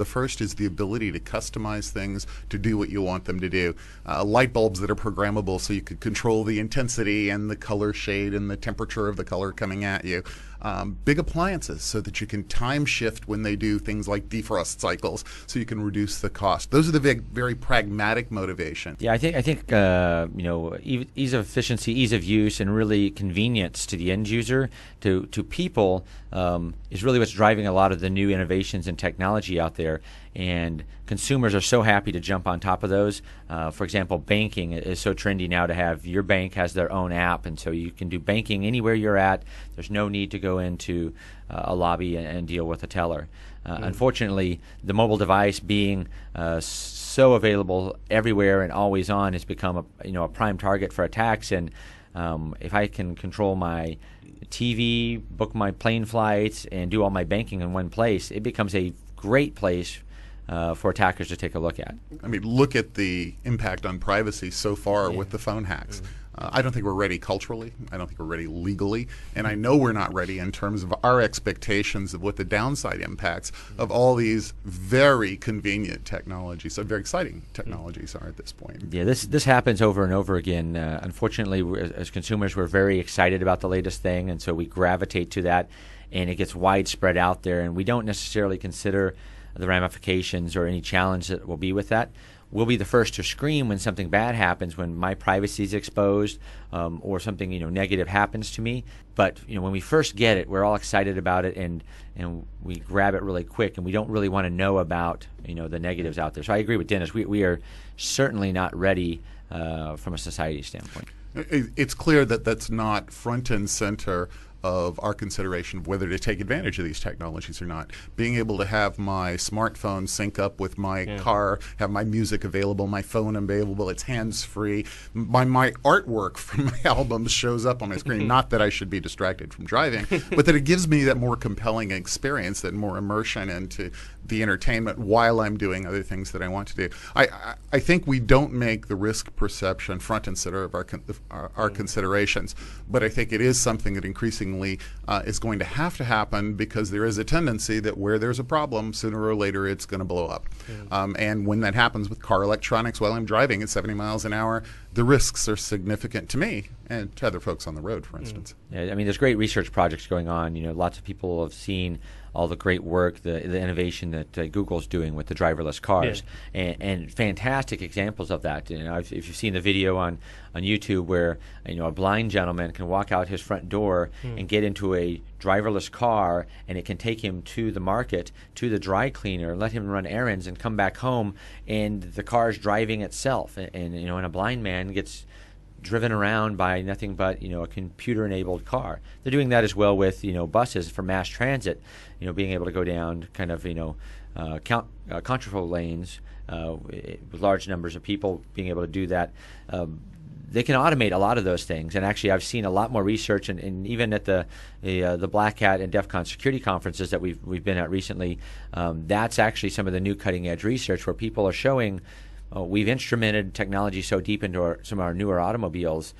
The first is the ability to customize things to do what you want them to do. Light bulbs that are programmable so you could control the intensity and the color shade and the temperature of the color coming at you. Big appliances so that you can time shift when they do things like defrost cycles so you can reduce the cost. Those are the big, very pragmatic motivations. Yeah, I think ease of efficiency, ease of use, and really convenience to the end user, to people, is really what's driving a lot of the new innovations and technology out there. And consumers are so happy to jump on top of those. For example, banking is so trendy now to have your bank has their own app, and so you can do banking anywhere you're at. There's no need to go into a lobby and deal with a teller. Unfortunately, the mobile device being so available everywhere and always on has become a prime target for attacks. And if I can control my TV, book my plane flights, and do all my banking in one place, it becomes a great place for attackers to take a look at. I mean, look at the impact on privacy so far with the phone hacks. I don't think we're ready culturally. I don't think we're ready legally. And I know we're not ready in terms of our expectations of what the downside impacts of all these very convenient technologies, so very exciting technologies are at this point. Yeah, this happens over and over again. Unfortunately, as consumers, we're very excited about the latest thing, and so we gravitate to that, and it gets widespread out there, and we don't necessarily consider the ramifications or any challenge that will be with that. We'll be the first to scream when something bad happens, when my privacy is exposed, or something negative happens to me. But when we first get it, we're all excited about it, and we grab it really quick, and we don't really want to know about the negatives out there. So I agree with Dennis. We are certainly not ready from a society standpoint. It's clear that that's not front and center of our consideration of whether to take advantage of these technologies or not. Being able to have my smartphone sync up with my car, have my music available, my phone available, it's hands-free. My artwork from my albums shows up on my screen. Not that I should be distracted from driving, but that it gives me that more compelling experience, that more immersion into the entertainment while I'm doing other things that I want to do. I think we don't make the risk perception front and center of our considerations, but I think it is something that increasingly is going to happen, because there is a tendency that where there's a problem, sooner or later it's going to blow up. And when that happens with car electronics while I'm driving at 70 miles an hour, the risks are significant to me and to other folks on the road, for instance. Yeah, I mean, there's great research projects going on. Lots of people have seen all the great work, the innovation that Google's doing with the driverless cars, and fantastic examples of that. If you've seen the video on YouTube where a blind gentleman can walk out his front door and get into a driverless car, and it can take him to the market, to the dry cleaner, let him run errands, and come back home, and the car's driving itself, and a blind man gets driven around by nothing but a computer-enabled car. They're doing that as well with buses for mass transit, being able to go down kind of control lanes with large numbers of people, being able to do that. They can automate a lot of those things, and actually I've seen a lot more research, and even at the Black Hat and DEF CON security conferences that we've been at recently, that's actually some of the new cutting-edge research where people are showing we've instrumented technology so deep into some of our newer automobiles.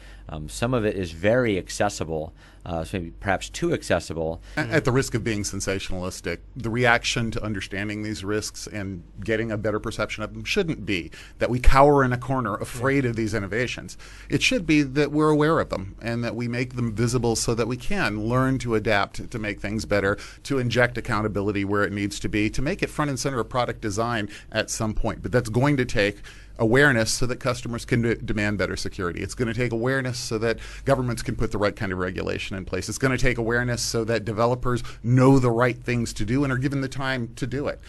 Some of it is very accessible, so maybe perhaps too accessible. At the risk of being sensationalistic, the reaction to understanding these risks and getting a better perception of them shouldn't be that we cower in a corner afraid of these innovations. It should be that we're aware of them and that we make them visible so that we can learn to adapt to make things better, to inject accountability where it needs to be, to make it front and center of product design at some point. But that's going to take awareness so that customers can demand better security. It's going to take awareness so that governments can put the right kind of regulation in place. It's going to take awareness so that developers know the right things to do and are given the time to do it.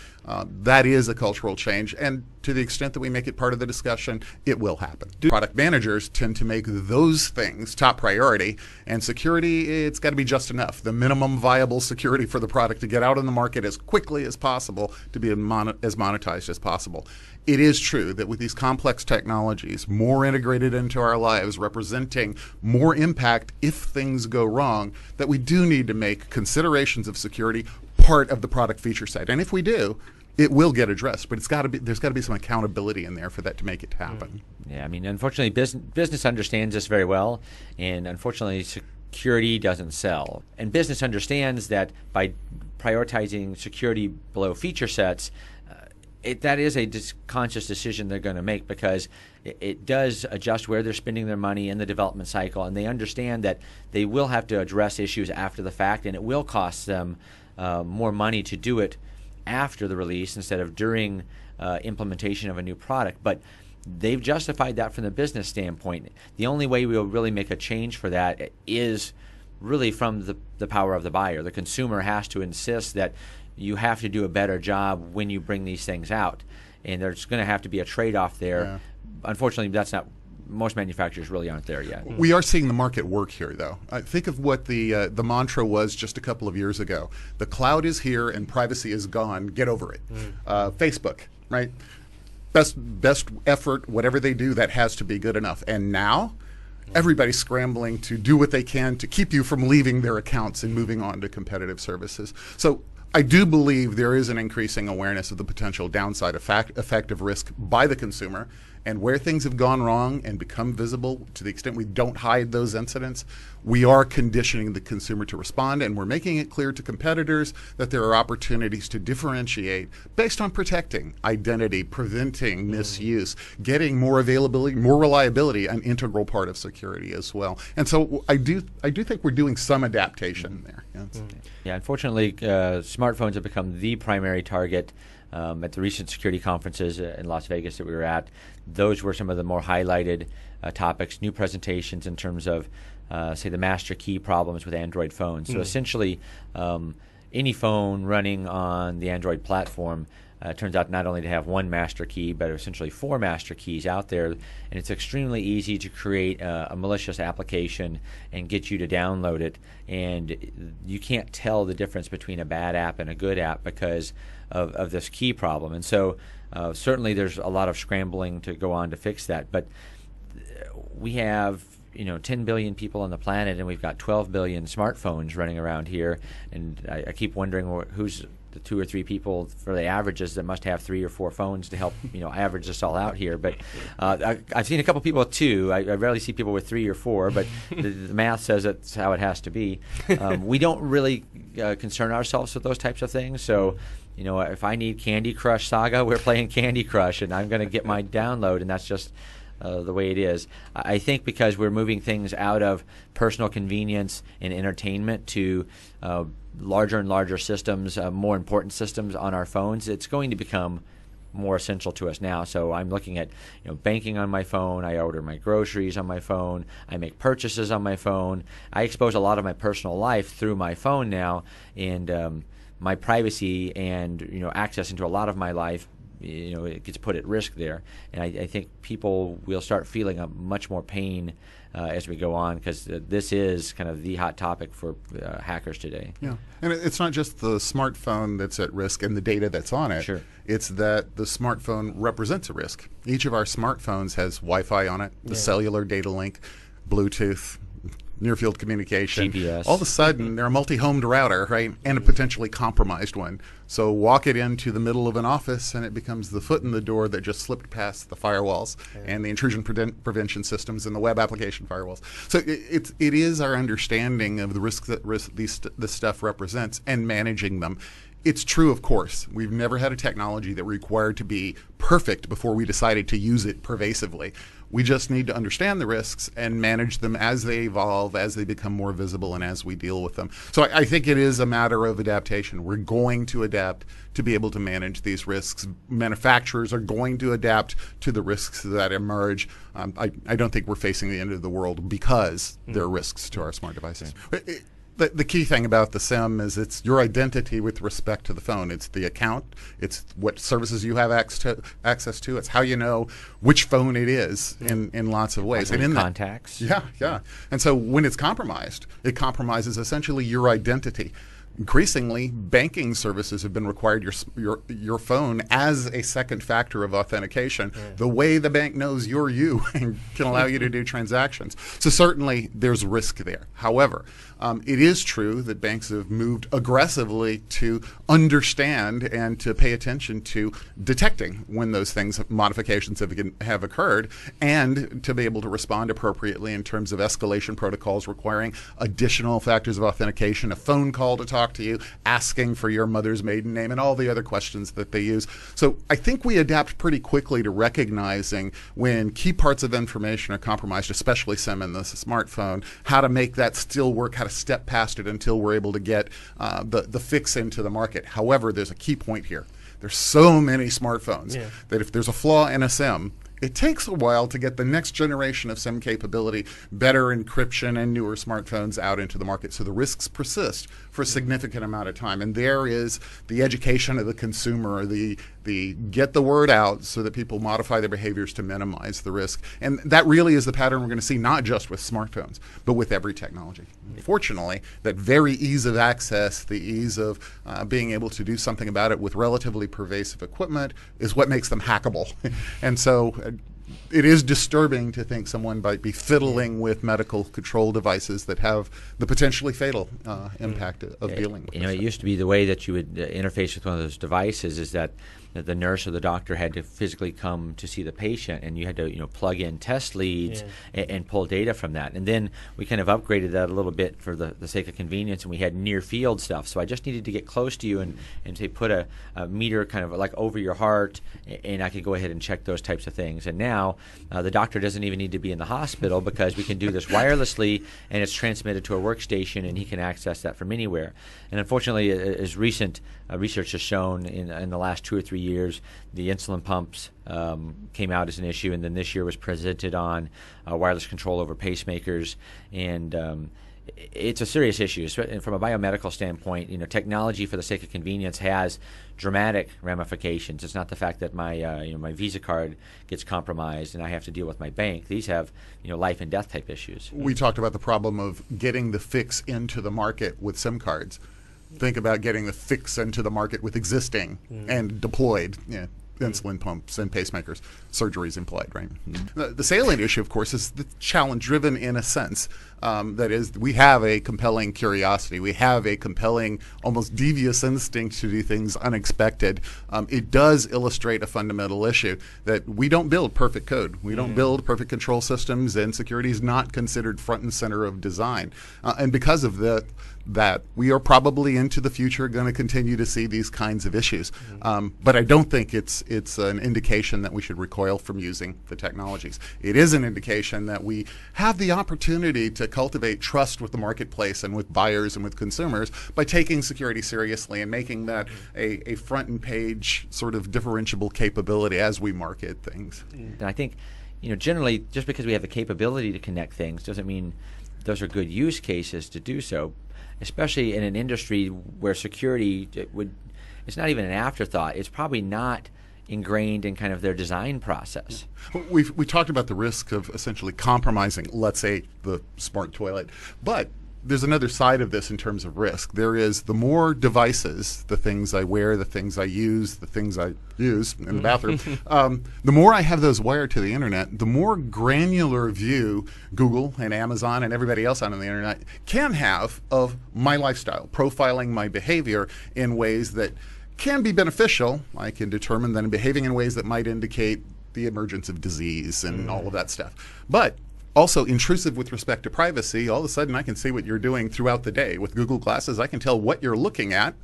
That is a cultural change, and to the extent that we make it part of the discussion, it will happen. Product managers tend to make those things top priority, and security, it's got to be just enough. The minimum viable security for the product to get out on the market as quickly as possible, to be as monetized as possible. It is true that with these complex technologies, more integrated into our lives, representing more impact if things go wrong, that we do need to make considerations of security part of the product feature set. And if we do, it will get addressed, but there's got to be some accountability in there for that to make it happen. Yeah, I mean, unfortunately, business understands this very well, and unfortunately, security doesn't sell. And business understands that by prioritizing security below feature sets, that is a conscious decision they're going to make, because it does adjust where they're spending their money in the development cycle, and they understand that they will have to address issues after the fact, and it will cost them more money to do it after the release instead of during implementation of a new product. But they've justified that from the business standpoint. The only way we will really make a change for that is really from the power of the buyer. The consumer has to insist that you have to do a better job when you bring these things out, and there's going to have to be a trade-off there. Yeah. Unfortunately, that's not. Most manufacturers really aren't there yet. We are seeing the market work here, though. Think of what the mantra was just a couple of years ago. The cloud is here and privacy is gone. Get over it. Facebook, right? Best effort, whatever they do, that has to be good enough. And now, everybody's scrambling to do what they can to keep you from leaving their accounts and moving on to competitive services. So I do believe there is an increasing awareness of the potential downside effect of risk by the consumer, and where things have gone wrong and become visible, to the extent we don't hide those incidents, we are conditioning the consumer to respond, and we're making it clear to competitors that there are opportunities to differentiate based on protecting identity, preventing misuse, getting more availability, more reliability, an integral part of security as well. And so I do think we're doing some adaptation there. Yeah, unfortunately, smartphones have become the primary target. At the recent security conferences in Las Vegas that we were at, those were some of the more highlighted topics, new presentations in terms of, say, the master key problems with Android phones. So essentially, any phone running on the Android platform turns out not only to have one master key, but essentially 4 master keys out there, and it's extremely easy to create a malicious application and get you to download it, and you can't tell the difference between a bad app and a good app because of this key problem. And so certainly there's a lot of scrambling to go on to fix that, but we have 10 billion people on the planet, and we've got 12 billion smartphones running around here, and I keep wondering who's the 2 or 3 people for the averages that must have 3 or 4 phones to help average this all out here. But I've seen a couple people with 2. I rarely see people with 3 or 4, but the math says that's how it has to be. We don't really concern ourselves with those types of things. So if I need Candy Crush Saga, we're playing Candy Crush, and I'm going to get my download, and that's just the way it is. I think because we're moving things out of personal convenience and entertainment to larger and larger systems, more important systems on our phones, it's going to become more essential to us now. So I'm looking at banking on my phone. I order my groceries on my phone. I make purchases on my phone. I expose a lot of my personal life through my phone now, and my privacy and access into a lot of my life, it gets put at risk there. And I think people will start feeling a much more pain as we go on, because this is kind of the hot topic for hackers today. Yeah, and it's not just the smartphone that's at risk and the data that's on it. Sure. It's that the smartphone represents a risk. Each of our smartphones has Wi-Fi on it, the cellular data link, Bluetooth, near-field communication. GPS. All of a sudden, they're a multi-homed router, right, and a potentially compromised one. So walk it into the middle of an office, and it becomes the foot in the door that just slipped past the firewalls and the intrusion prevention systems and the web application firewalls. So it is our understanding of the risk that this stuff represents and managing them. It's true, of course. We've never had a technology that required to be perfect before we decided to use it pervasively. We just need to understand the risks and manage them as they evolve, as they become more visible, and as we deal with them. So I think it is a matter of adaptation. We're going to adapt to be able to manage these risks. Manufacturers are going to adapt to the risks that emerge. I don't think we're facing the end of the world because there are risks to our smart devices. The key thing about the SIM is it's your identity with respect to the phone. It's the account. It's what services you have access to. It's how you know which phone it is in lots of ways. And in contacts. Yeah. And so when it's compromised, it compromises essentially your identity. Increasingly, banking services have been required your phone as a second factor of authentication. The way the bank knows you're you and can allow you to do transactions. So certainly there's risk there. However, it is true that banks have moved aggressively to understand and to pay attention to detecting when those modifications have occurred, and to be able to respond appropriately in terms of escalation protocols requiring additional factors of authentication, a phone call to talk talk to you, asking for your mother's maiden name and all the other questions that they use. So I think we adapt pretty quickly to recognizing when key parts of information are compromised, especially SIM in the smartphone, how to make that still work, how to step past it until we're able to get the fix into the market. However, there's a key point here. There's so many smartphones that if there's a flaw in a SIM, it takes a while to get the next generation of SIM capability, better encryption, and newer smartphones out into the market. So the risks persist for a significant amount of time. And there is the education of the consumer, the get the word out so that people modify their behaviors to minimize the risk. And that really is the pattern we're going to see, not just with smartphones, but with every technology. Fortunately, that very ease of access, the ease of being able to do something about it with relatively pervasive equipment is what makes them hackable. And so it is disturbing to think someone might be fiddling with medical control devices that have the potentially fatal impact of dealing with this. It used to be the way that you would interface with one of those devices is that the nurse or the doctor had to physically come to see the patient, and you had to plug in test leads and pull data from that. And then we kind of upgraded that a little bit for the sake of convenience, and we had near field stuff. So I just needed to get close to you and say put a meter kind of like over your heart, and I could go ahead and check those types of things. And now the doctor doesn't even need to be in the hospital because we can do this wirelessly, and it's transmitted to a workstation, and he can access that from anywhere. And unfortunately, as recent research has shown in the last 2 or 3 years, the insulin pumps came out as an issue, and then this year was presented on wireless control over pacemakers, and it's a serious issue. And from a biomedical standpoint, technology for the sake of convenience has dramatic ramifications. It's not the fact that my my Visa card gets compromised and I have to deal with my bank. These have life and death type issues. We talked about the problem of getting the fix into the market with SIM cards. Think about getting the fix into the market with existing and deployed insulin pumps and pacemakers. Surgeries implied, right? The salient issue, of course, is the challenge driven in a sense. That is, we have a compelling curiosity. We have a compelling, almost devious instinct to do things unexpected. It does illustrate a fundamental issue that we don't build perfect code. We don't build perfect control systems, and security is not considered front and center of design. And because of that we are probably into the future going to continue to see these kinds of issues. But I don't think it's an indication that we should recoil from using the technologies. It is an indication that we have the opportunity to cultivate trust with the marketplace and with buyers and with consumers by taking security seriously and making that a front and page sort of differentiable capability as we market things. And I think, generally, just because we have the capability to connect things doesn't mean those are good use cases to do so, especially in an industry where security it's not even an afterthought. It's probably not ingrained in kind of their design process. We talked about the risk of essentially compromising, let's say, the smart toilet, but there's another side of this in terms of risk. There is the more devices, the things I wear, the things I use, the things I use in the bathroom, the more I have those wired to the internet, the more granular view Google and Amazon and everybody else out on the internet can have of my lifestyle, profiling my behavior in ways that can be beneficial. I can determine that I'm behaving in ways that might indicate the emergence of disease and all of that stuff. But also intrusive with respect to privacy. All of a sudden I can see what you're doing throughout the day. With Google Glasses, I can tell what you're looking at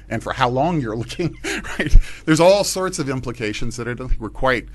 and for how long you're looking, right? There's all sorts of implications that I don't think we're quite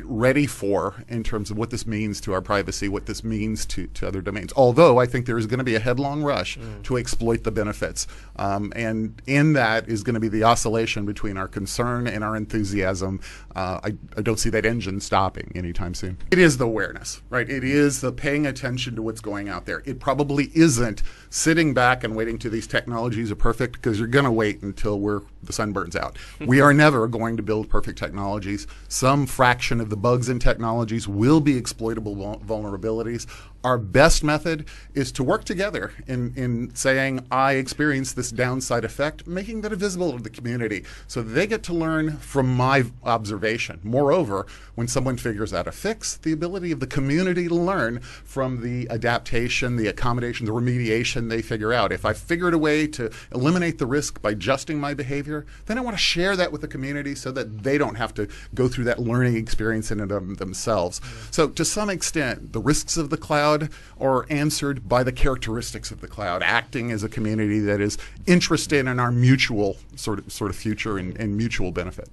ready for in terms of what this means to our privacy, what this means to other domains. Although I think there is going to be a headlong rush to exploit the benefits. And in that is going to be the oscillation between our concern and our enthusiasm. I don't see that engine stopping anytime soon. It is the awareness, right? It is the paying attention to what's going out there. It probably isn't sitting back and waiting till these technologies are perfect, because you're going to wait until the sun burns out. We are never going to build perfect technologies. Some fraction of the bugs in technologies will be exploitable vulnerabilities. Our best method is to work together in saying, I experienced this downside effect, making that visible to the community so they get to learn from my observation. Moreover, when someone figures out a fix, the ability of the community to learn from the adaptation, the accommodation, the remediation they figure out. If I figured a way to eliminate the risk by adjusting my behavior, then I want to share that with the community so that they don't have to go through that learning experience in and of themselves. So to some extent, the risks of the cloud cloud or answered by the characteristics of the cloud, acting as a community that is interested in our mutual sort of future and mutual benefit.